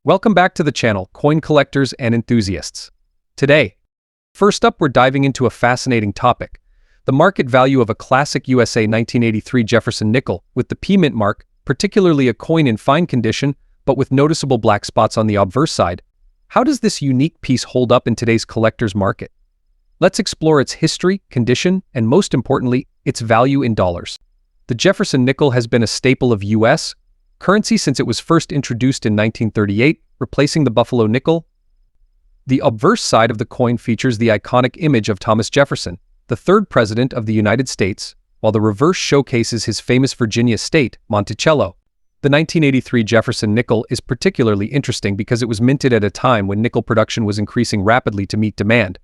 Welcome back to the channel, coin collectors and enthusiasts. Today, first up, we're diving into a fascinating topic: the market value of a classic USA 1983 Jefferson nickel with the P mint mark, particularly a coin in fine condition but with noticeable black spots on the obverse side. How does this unique piece hold up in today's collector's market? Let's explore its history, condition, and most importantly, its value in dollars. The Jefferson nickel has been a staple of U.S. currency since it was first introduced in 1938, replacing the Buffalo nickel. The obverse side of the coin features the iconic image of Thomas Jefferson, the third president of the United States, while the reverse showcases his famous Virginia state, Monticello. The 1983 Jefferson nickel is particularly interesting because it was minted at a time when nickel production was increasing rapidly to meet demand.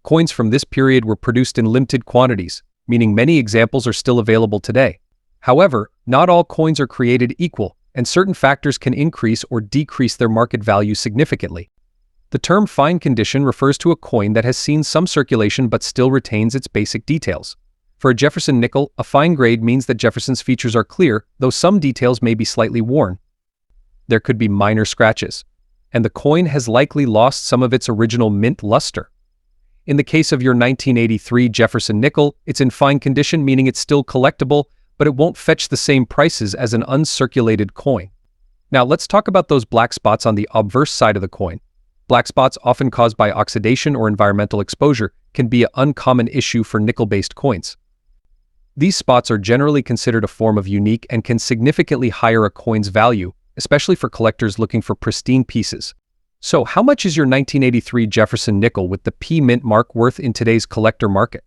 Coins from this period were produced in limited quantities, meaning many examples are still available today. However, not all coins are created equal, and certain factors can increase or decrease their market value significantly. The term fine condition refers to a coin that has seen some circulation but still retains its basic details. For a Jefferson nickel, a fine grade means that Jefferson's features are clear, though some details may be slightly worn. There could be minor scratches, and the coin has likely lost some of its original mint luster. In the case of your 1983 Jefferson nickel, it's in fine condition, meaning it's still collectible, but it won't fetch the same prices as an uncirculated coin. Now let's talk about those black spots on the obverse side of the coin. Black spots, often caused by oxidation or environmental exposure, can be an uncommon issue for nickel-based coins. These spots are generally considered a form of unique and can significantly higher a coin's value, especially for collectors looking for pristine pieces. So, how much is your 1983 Jefferson nickel with the P mint mark worth in today's collector market?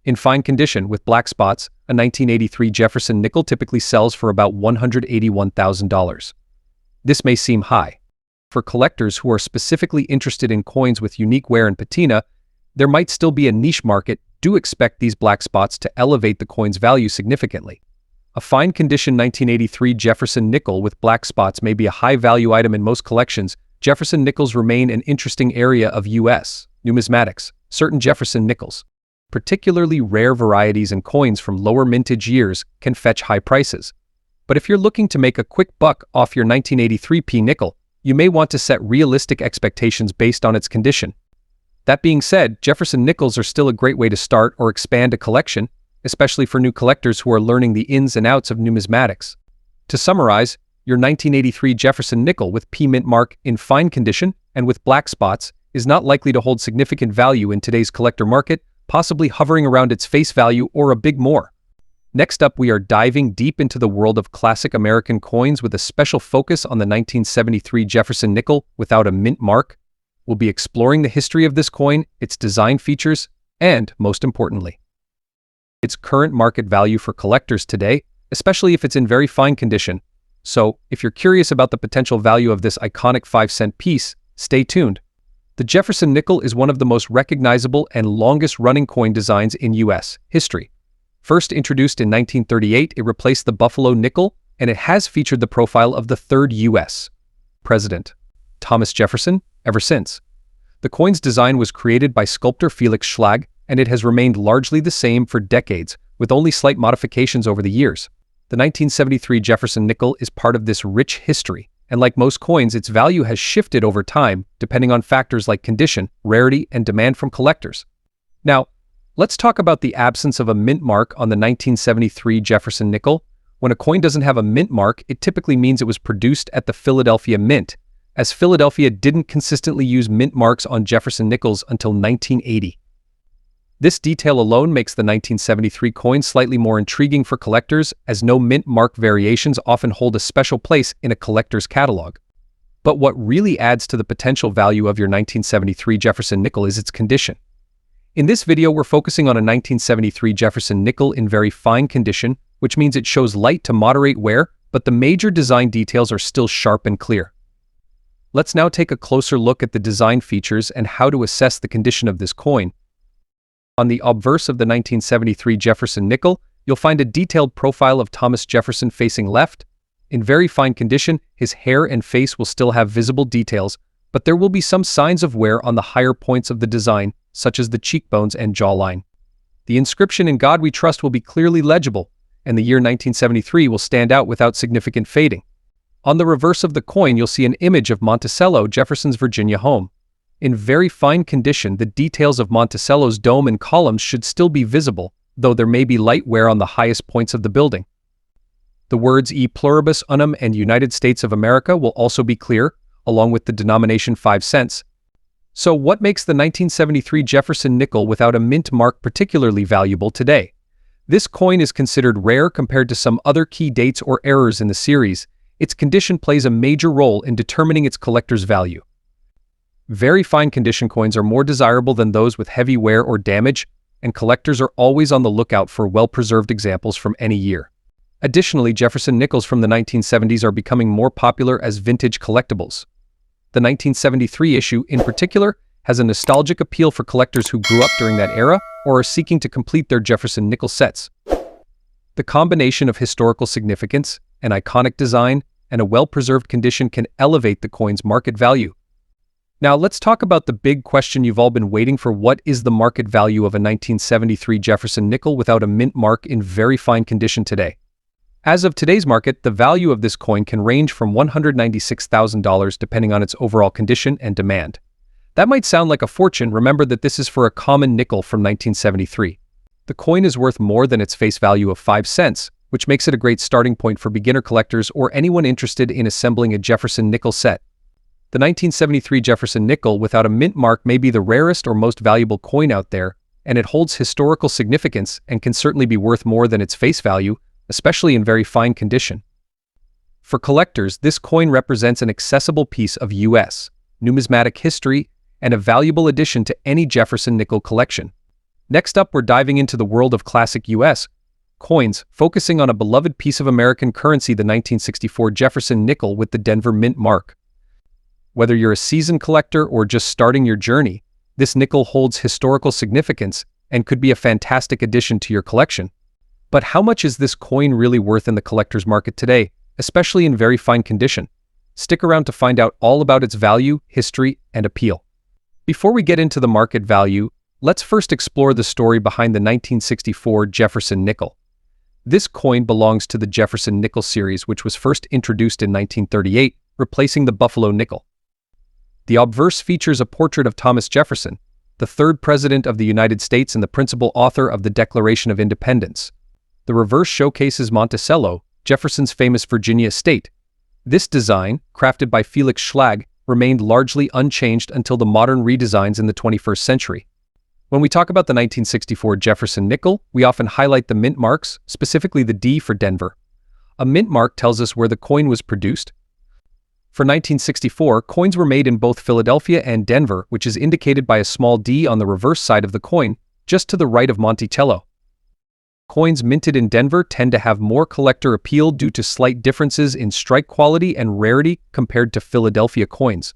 In fine condition with black spots, a 1983 Jefferson nickel typically sells for about $181,000. This may seem high. For collectors who are specifically interested in coins with unique wear and patina, there might still be a niche market. Do expect these black spots to elevate the coin's value significantly. A fine condition 1983 Jefferson nickel with black spots may be a high-value item in most collections. Jefferson nickels remain an interesting area of U.S. numismatics. Certain Jefferson nickels, particularly rare varieties and coins from lower mintage years, can fetch high prices. But if you're looking to make a quick buck off your 1983 P nickel, you may want to set realistic expectations based on its condition. That being said, Jefferson nickels are still a great way to start or expand a collection, especially for new collectors who are learning the ins and outs of numismatics. To summarize, your 1983 Jefferson nickel with P mint mark in fine condition and with black spots is not likely to hold significant value in today's collector market, possibly hovering around its face value or a bit more. Next up, we are diving deep into the world of classic American coins with a special focus on the 1973 Jefferson nickel without a mint mark. We'll be exploring the history of this coin, its design features, and, most importantly, its current market value for collectors today, especially if it's in very fine condition. So, if you're curious about the potential value of this iconic 5-cent piece, stay tuned. The Jefferson nickel is one of the most recognizable and longest-running coin designs in U.S. history. First introduced in 1938, it replaced the Buffalo nickel, and it has featured the profile of the third U.S. president, Thomas Jefferson, ever since. The coin's design was created by sculptor Felix Schlag, and it has remained largely the same for decades, with only slight modifications over the years. The 1973 Jefferson nickel is part of this rich history, and like most coins, its value has shifted over time, depending on factors like condition, rarity, and demand from collectors. Now, let's talk about the absence of a mint mark on the 1973 Jefferson nickel. When a coin doesn't have a mint mark, it typically means it was produced at the Philadelphia Mint, as Philadelphia didn't consistently use mint marks on Jefferson nickels until 1980. This detail alone makes the 1973 coin slightly more intriguing for collectors, as no mint mark variations often hold a special place in a collector's catalog. But what really adds to the potential value of your 1973 Jefferson nickel is its condition. In this video, we're focusing on a 1973 Jefferson nickel in very fine condition, which means it shows light to moderate wear, but the major design details are still sharp and clear. Let's now take a closer look at the design features and how to assess the condition of this coin. On the obverse of the 1973 Jefferson nickel, you'll find a detailed profile of Thomas Jefferson facing left. In very fine condition, his hair and face will still have visible details, but there will be some signs of wear on the higher points of the design, such as the cheekbones and jawline. The inscription "In God We Trust" will be clearly legible, and the year 1973 will stand out without significant fading. On the reverse of the coin, you'll see an image of Monticello, Jefferson's Virginia home. In very fine condition, the details of Monticello's dome and columns should still be visible, though there may be light wear on the highest points of the building. The words E pluribus unum and United States of America will also be clear, along with the denomination 5 cents. So what makes the 1973 Jefferson nickel without a mint mark particularly valuable today? This coin is considered rare compared to some other key dates or errors in the series. Its condition plays a major role in determining its collector's value. Very fine condition coins are more desirable than those with heavy wear or damage, and collectors are always on the lookout for well-preserved examples from any year. Additionally, Jefferson nickels from the 1970s are becoming more popular as vintage collectibles. The 1973 issue, in particular, has a nostalgic appeal for collectors who grew up during that era or are seeking to complete their Jefferson nickel sets. The combination of historical significance, an iconic design, and a well-preserved condition can elevate the coin's market value. Now let's talk about the big question you've all been waiting for: what is the market value of a 1973 Jefferson nickel without a mint mark in very fine condition today? As of today's market, the value of this coin can range from $196,000 depending on its overall condition and demand. That might sound like a fortune. Remember that this is for a common nickel from 1973. The coin is worth more than its face value of 5 cents, which makes it a great starting point for beginner collectors or anyone interested in assembling a Jefferson nickel set. The 1973 Jefferson nickel without a mint mark may be the rarest or most valuable coin out there, and it holds historical significance and can certainly be worth more than its face value, especially in very fine condition. For collectors, this coin represents an accessible piece of U.S. numismatic history and a valuable addition to any Jefferson nickel collection. Next up, we're diving into the world of classic U.S. coins, focusing on a beloved piece of American currency, the 1964 Jefferson nickel with the Denver mint mark. Whether you're a seasoned collector or just starting your journey, this nickel holds historical significance and could be a fantastic addition to your collection. But how much is this coin really worth in the collector's market today, especially in very fine condition? Stick around to find out all about its value, history, and appeal. Before we get into the market value, let's first explore the story behind the 1964 Jefferson nickel. This coin belongs to the Jefferson nickel series, which was first introduced in 1938, replacing the Buffalo nickel. The obverse features a portrait of Thomas Jefferson, the third president of the United States and the principal author of the Declaration of Independence. The reverse showcases Monticello, Jefferson's famous Virginia estate. This design, crafted by Felix Schlag, remained largely unchanged until the modern redesigns in the 21st century. When we talk about the 1964 Jefferson nickel, we often highlight the mint marks, specifically the D for Denver. A mint mark tells us where the coin was produced. For 1964, coins were made in both Philadelphia and Denver, which is indicated by a small D on the reverse side of the coin, just to the right of Monticello. Coins minted in Denver tend to have more collector appeal due to slight differences in strike quality and rarity compared to Philadelphia coins.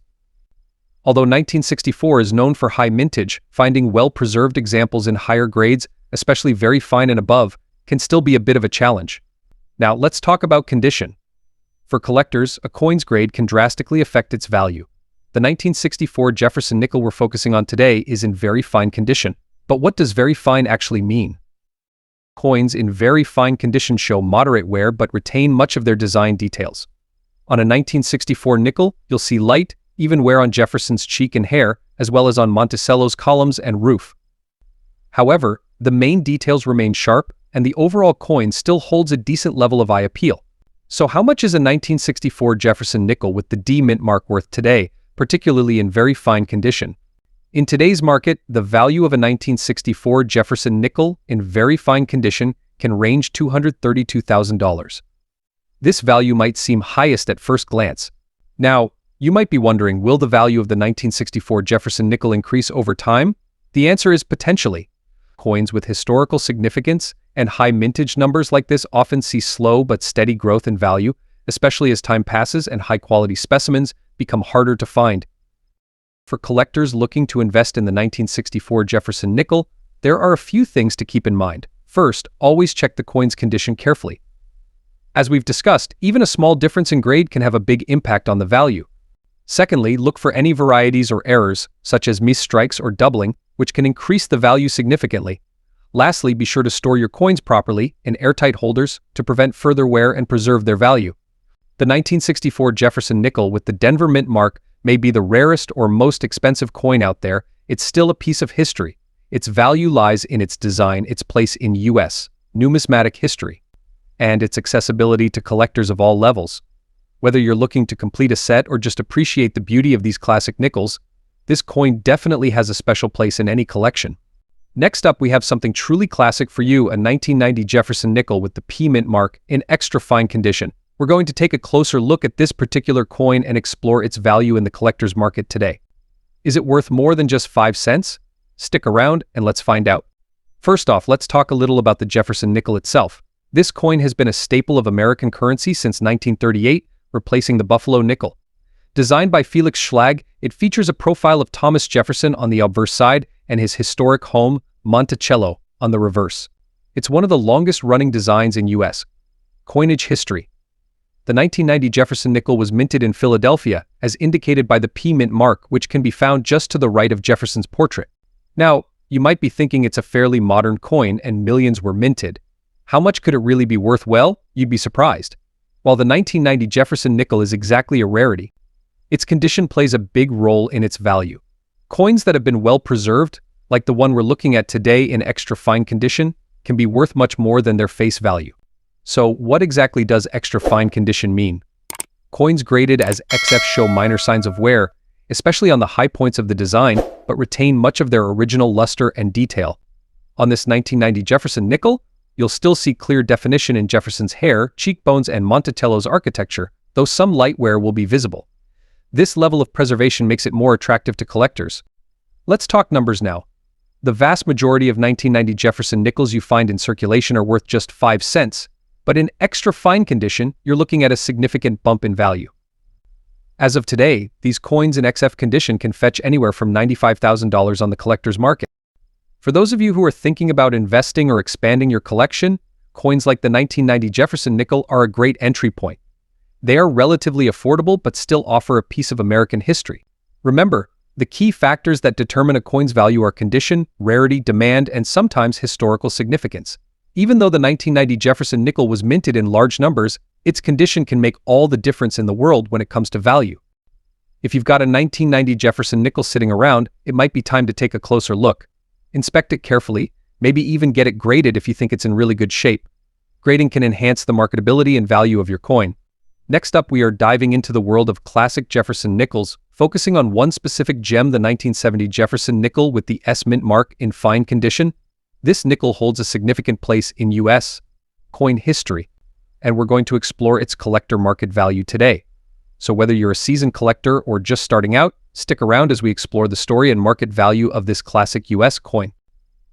Although 1964 is known for high mintage, finding well-preserved examples in higher grades, especially very fine and above, can still be a bit of a challenge. Now, let's talk about condition. For collectors, a coin's grade can drastically affect its value. The 1964 Jefferson nickel we're focusing on today is in very fine condition. But what does very fine actually mean? Coins in very fine condition show moderate wear but retain much of their design details. On a 1964 nickel, you'll see light, even wear on Jefferson's cheek and hair, as well as on Monticello's columns and roof. However, the main details remain sharp, and the overall coin still holds a decent level of eye appeal. So how much is a 1964 Jefferson nickel with the D mint mark worth today, particularly in very fine condition? In today's market, the value of a 1964 Jefferson nickel in very fine condition can range $232,000. This value might seem highest at first glance. Now, you might be wondering, will the value of the 1964 Jefferson nickel increase over time? The answer is potentially. Coins with historical significance and high mintage numbers like this often see slow but steady growth in value, especially as time passes and high-quality specimens become harder to find. For collectors looking to invest in the 1964 Jefferson nickel, there are a few things to keep in mind. First, always check the coin's condition carefully. As we've discussed, even a small difference in grade can have a big impact on the value. Secondly, look for any varieties or errors, such as misstrikes or doubling, which can increase the value significantly. Lastly, be sure to store your coins properly in airtight holders to prevent further wear and preserve their value. The 1964 Jefferson Nickel with the Denver Mint mark may be the rarest or most expensive coin out there. It's still a piece of history. Its value lies in its design, its place in U.S. numismatic history, and its accessibility to collectors of all levels. Whether you're looking to complete a set or just appreciate the beauty of these classic nickels, this coin definitely has a special place in any collection. Next up, we have something truly classic for you, a 1990 Jefferson Nickel with the P Mint mark in extra fine condition. We're going to take a closer look at this particular coin and explore its value in the collector's market today. Is it worth more than just 5 cents? Stick around and let's find out. First off, let's talk a little about the Jefferson Nickel itself. This coin has been a staple of American currency since 1938, replacing the Buffalo nickel. Designed by Felix Schlag, it features a profile of Thomas Jefferson on the obverse side and his historic home, Monticello, on the reverse. It's one of the longest-running designs in U.S. coinage history. The 1990 Jefferson Nickel was minted in Philadelphia, as indicated by the P Mint mark, which can be found just to the right of Jefferson's portrait. Now, you might be thinking it's a fairly modern coin and millions were minted. How much could it really be worth? Well, you'd be surprised. While the 1990 Jefferson Nickel is exactly a rarity, its condition plays a big role in its value. Coins that have been well preserved, like the one we're looking at today in extra fine condition, can be worth much more than their face value. So what exactly does extra fine condition mean? Coins graded as XF show minor signs of wear, especially on the high points of the design, but retain much of their original luster and detail. On this 1990 Jefferson Nickel, you'll still see clear definition in Jefferson's hair, cheekbones, and Monticello's architecture, though some light wear will be visible. This level of preservation makes it more attractive to collectors. Let's talk numbers now. The vast majority of 1990 Jefferson Nickels you find in circulation are worth just 5 cents, but in extra fine condition, you're looking at a significant bump in value. As of today, these coins in XF condition can fetch anywhere from $95,000 on the collector's market. For those of you who are thinking about investing or expanding your collection, coins like the 1990 Jefferson Nickel are a great entry point. They are relatively affordable but still offer a piece of American history. Remember, the key factors that determine a coin's value are condition, rarity, demand, and sometimes historical significance. Even though the 1990 Jefferson Nickel was minted in large numbers, its condition can make all the difference in the world when it comes to value. If you've got a 1990 Jefferson Nickel sitting around, it might be time to take a closer look. Inspect it carefully, maybe even get it graded if you think it's in really good shape. Grading can enhance the marketability and value of your coin. Next up, we are diving into the world of classic Jefferson Nickels, focusing on one specific gem, the 1970 Jefferson Nickel with the S Mint mark in fine condition. This nickel holds a significant place in U.S. coin history, and we're going to explore its collector market value today. So whether you're a seasoned collector or just starting out, stick around as we explore the story and market value of this classic U.S. coin.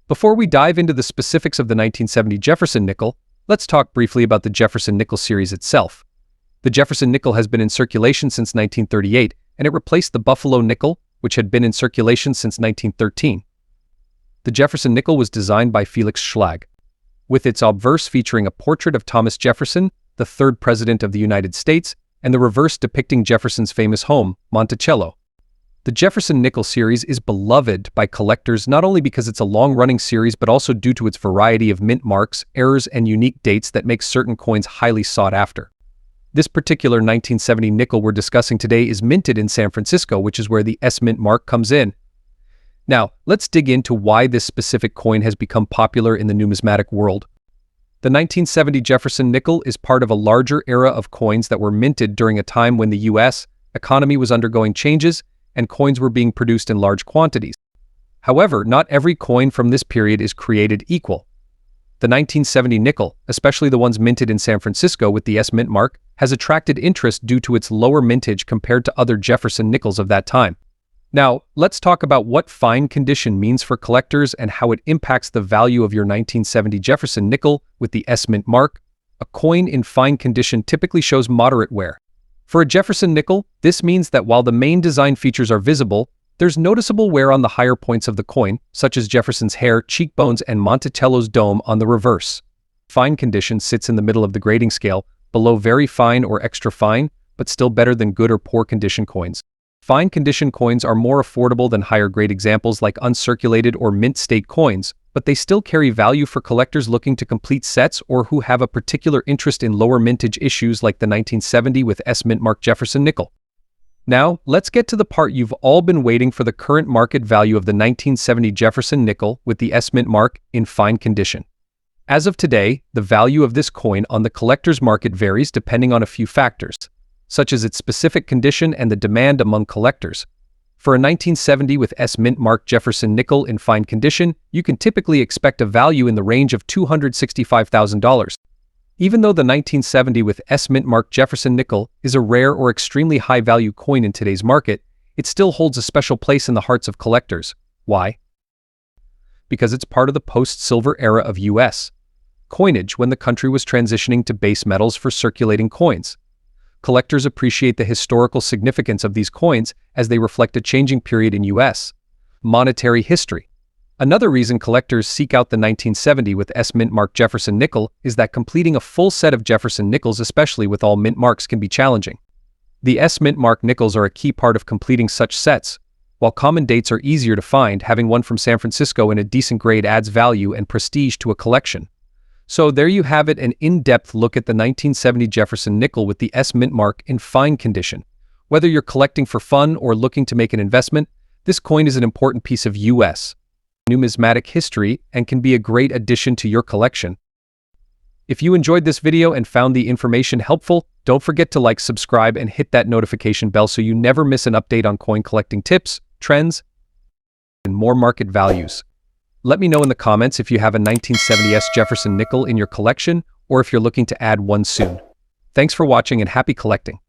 Before we dive into the specifics of the 1970 Jefferson Nickel, let's talk briefly about the Jefferson Nickel series itself. The Jefferson Nickel has been in circulation since 1938, and it replaced the Buffalo nickel, which had been in circulation since 1913. The Jefferson Nickel was designed by Felix Schlag, with its obverse featuring a portrait of Thomas Jefferson, the third president of the United States, and the reverse depicting Jefferson's famous home, Monticello. The Jefferson Nickel series is beloved by collectors not only because it's a long-running series but also due to its variety of mint marks, errors, and unique dates that make certain coins highly sought after. This particular 1970 nickel we're discussing today is minted in San Francisco, which is where the S Mint mark comes in. Now, let's dig into why this specific coin has become popular in the numismatic world. The 1970 Jefferson Nickel is part of a larger era of coins that were minted during a time when the U.S. economy was undergoing changes and coins were being produced in large quantities. However, not every coin from this period is created equal. The 1970 nickel, especially the ones minted in San Francisco with the S Mint mark, has attracted interest due to its lower mintage compared to other Jefferson nickels of that time. Now, let's talk about what fine condition means for collectors and how it impacts the value of your 1970 Jefferson Nickel with the S Mint mark. A coin in fine condition typically shows moderate wear. For a Jefferson Nickel, this means that while the main design features are visible, there's noticeable wear on the higher points of the coin, such as Jefferson's hair, cheekbones, and Monticello's dome on the reverse. Fine condition sits in the middle of the grading scale, below very fine or extra fine, but still better than good or poor condition coins. Fine condition coins are more affordable than higher grade examples like uncirculated or mint state coins, but they still carry value for collectors looking to complete sets or who have a particular interest in lower mintage issues like the 1970 with S mint mark Jefferson Nickel. Now, let's get to the part you've all been waiting for: the current market value of the 1970 Jefferson Nickel with the S mint mark in fine condition. As of today, the value of this coin on the collector's market varies depending on a few factors, such as its specific condition and the demand among collectors. For a 1970 with S mint mark Jefferson Nickel in fine condition, you can typically expect a value in the range of $265,000. Even though the 1970 with S mint mark Jefferson Nickel is a rare or extremely high-value coin in today's market, it still holds a special place in the hearts of collectors. Why? Because it's part of the post-silver era of U.S. coinage when the country was transitioning to base metals for circulating coins. Collectors appreciate the historical significance of these coins as they reflect a changing period in U.S. monetary history. Another reason collectors seek out the 1970 with S mint mark Jefferson Nickel is that completing a full set of Jefferson Nickels, especially with all mint marks, can be challenging. The S mint mark nickels are a key part of completing such sets. While common dates are easier to find, having one from San Francisco in a decent grade adds value and prestige to a collection. So there you have it, an in-depth look at the 1970 Jefferson Nickel with the S mint mark in fine condition. Whether you're collecting for fun or looking to make an investment, this coin is an important piece of U.S. numismatic history and can be a great addition to your collection. If you enjoyed this video and found the information helpful, don't forget to like, subscribe, and hit that notification bell so you never miss an update on coin collecting tips, trends, and more market values. Let me know in the comments if you have a 1970s Jefferson Nickel in your collection or if you're looking to add one soon. Thanks for watching and happy collecting.